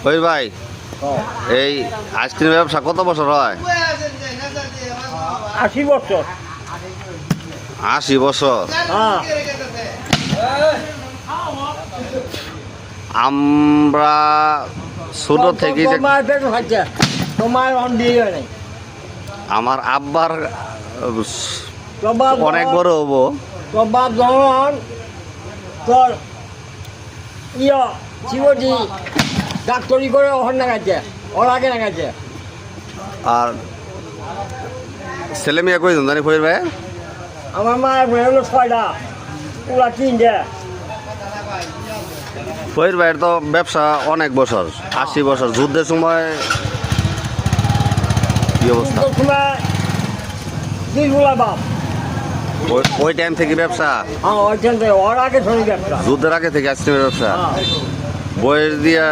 ওই ভাই এই আইসক্রিম ব্যবসা কত বছর হয়? 80 বছর। 80 বছর। হ্যাঁ। আমরা ছোট থেকে তোমার পেট খাচ্ছে, তোমার অন দিয়ে নেই। আমার আব্বার তোমার অনেক বড় হবো। তোমার যখন তোর শিবজি ডাক্তারি করে ওখান না গেছে, ওর আগে না গেছে। আর ছেলে মেয়ে কইজন জানি ফরিদ ভাই? আমার মায়ের মেয়ে হলো 6টা, ওরা 3টে। ফরিদ ভাইয়ের তো ব্যবসা অনেক বছর, 80 বছর। যুদ্ধের সময় কি অবস্থা? সময় 2 গোলা বাপ। ওই টাইম থেকে ব্যবসা, হ্যাঁ, ওইখান থেকে ওর আগে শনি ব্যবসা। যুদ্ধের আগে থেকে আইসক্রিমের ব্যবসা। হ্যাঁ। বয়স দিয়ে